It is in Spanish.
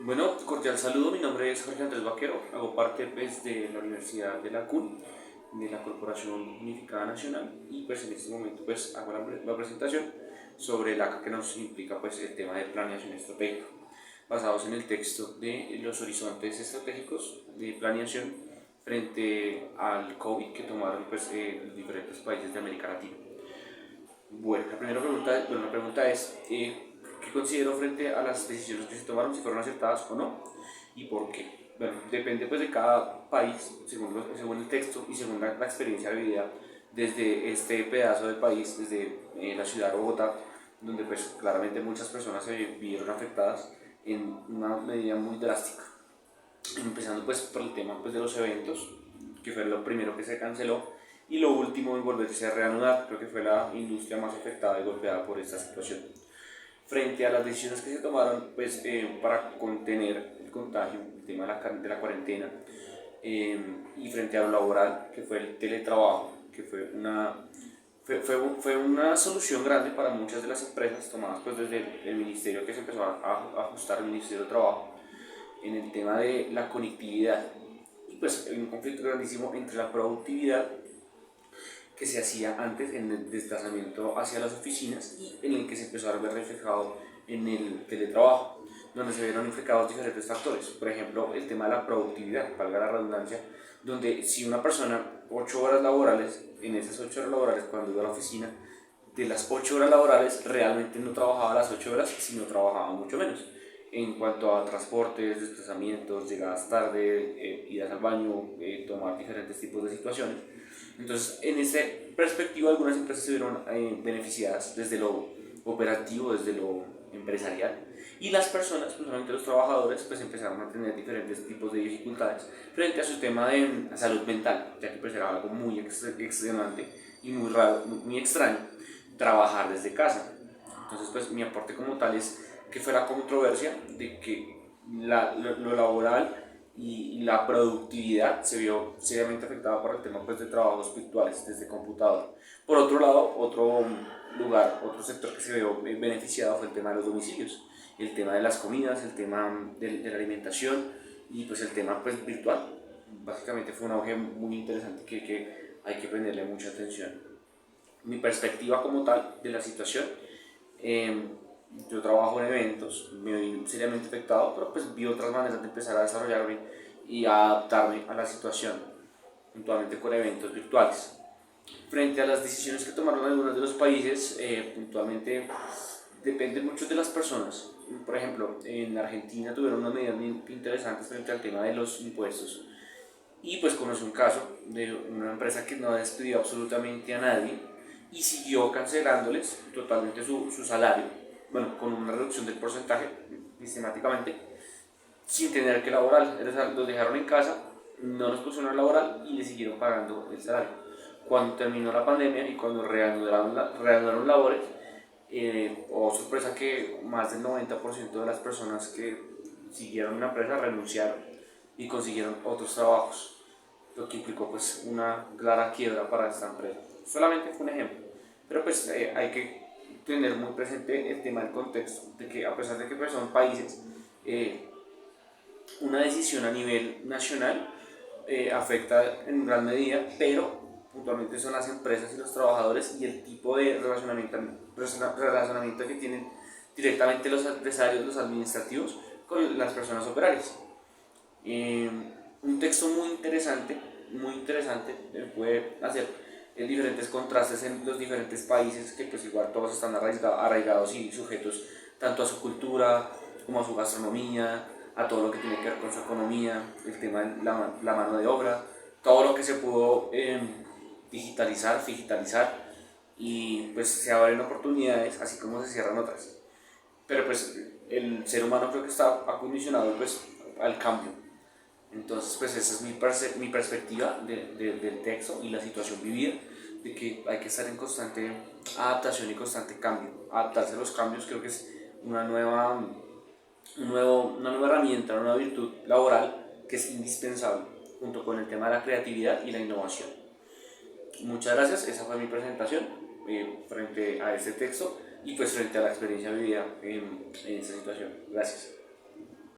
Bueno, cordial saludo, mi nombre es Jorge Andrés Vaquero, hago parte pues, de la Universidad de la CUN, de la Corporación Unificada Nacional, y pues en este momento pues hago la presentación sobre la que nos implica pues el tema de planeación estratégica, basados en el texto de los horizontes estratégicos de planeación frente al COVID que tomaron pues los diferentes países de América Latina. Bueno, la pregunta es, ¿qué considero frente a las decisiones que se tomaron, si fueron acertadas o no? ¿Y por qué? Bueno, depende pues de cada país, según el texto y según la experiencia vivida desde este pedazo del país, desde la ciudad de Bogotá, donde pues claramente muchas personas se vieron afectadas en una medida muy drástica. Empezando pues por el tema pues, de los eventos, que fue lo primero que se canceló, y lo último en volverse a reanudar. Creo que fue la industria más afectada y golpeada por esta situación. Frente a las decisiones que se tomaron pues, para contener el contagio, el tema de la cuarentena, y frente a lo laboral, que fue el teletrabajo, que fue una solución grande para muchas de las empresas tomadas pues, desde el ministerio, que se empezó a ajustar el Ministerio de Trabajo en el tema de la conectividad, y pues hay un conflicto grandísimo entre la productividad que se hacía antes en el desplazamiento hacia las oficinas y en el que se empezó a ver reflejado en el teletrabajo, donde se vieron reflejados diferentes factores. Por ejemplo, el tema de la productividad, valga la redundancia, donde si una persona 8 horas laborales, en esas 8 horas laborales cuando iba a la oficina, de las 8 horas laborales realmente no trabajaba las 8 horas, sino trabajaba mucho menos. En cuanto a transportes, desplazamientos, llegadas tarde, idas al baño, tomar diferentes tipos de situaciones. Entonces, en esa perspectiva, algunas empresas se vieron beneficiadas desde lo operativo, desde lo empresarial, y las personas, principalmente los trabajadores, pues empezaron a tener diferentes tipos de dificultades frente a su tema de salud mental, ya que pues era algo muy extenuante y muy raro, muy extraño, trabajar desde casa. Entonces, pues mi aporte como tal es que fue la controversia de que lo laboral y la productividad se vio seriamente afectada por el tema pues, de trabajos virtuales desde computador. Por otro lado, otro sector que se vio beneficiado fue el tema de los domicilios, el tema de las comidas, el tema de la alimentación y pues el tema pues, virtual. Básicamente fue un auge muy interesante que hay que ponerle mucha atención. Mi perspectiva como tal de la situación, eh, yo trabajo en eventos, me vi seriamente afectado, pero pues vi otras maneras de empezar a desarrollarme y a adaptarme a la situación, puntualmente con eventos virtuales. Frente a las decisiones que tomaron algunos de los países, puntualmente depende mucho de las personas. Por ejemplo, en Argentina tuvieron unas medidas muy interesantes frente al tema de los impuestos. Y pues conocí un caso de una empresa que no despidió absolutamente a nadie y siguió cancelándoles totalmente su salario, bueno, con una reducción del porcentaje sistemáticamente, sin tener que laborar. Los dejaron en casa, no los pusieron a laboral y le siguieron pagando el salario. Cuando terminó la pandemia y cuando reanudaron labores, oh sorpresa que más del 90% de las personas que siguieron la empresa renunciaron y consiguieron otros trabajos, lo que implicó pues una clara quiebra para esta empresa. Solamente fue un ejemplo, pero pues hay que tener muy presente el tema del contexto, de que a pesar de que pues, son países, una decisión a nivel nacional afecta en gran medida, pero puntualmente son las empresas y los trabajadores y el tipo de relacionamiento que tienen directamente los empresarios, los administrativos, con las personas operarias. Eh, un texto muy interesante, puede hacer diferentes contrastes en los diferentes países, que pues igual todos están arraigados y sujetos tanto a su cultura como a su gastronomía, a todo lo que tiene que ver con su economía, el tema de la mano de obra, todo lo que se pudo digitalizar, y pues se abren oportunidades así como se cierran otras. Pero pues el ser humano creo que está acondicionado pues al cambio. Entonces pues esa es mi perspectiva del texto y la situación vivida, de que hay que estar en constante adaptación y constante cambio. Adaptarse a los cambios creo que es una una nueva herramienta, una nueva virtud laboral que es indispensable, junto con el tema de la creatividad y la innovación. Muchas gracias, esa fue mi presentación frente a este texto y pues frente a la experiencia vivida en esta situación. Gracias.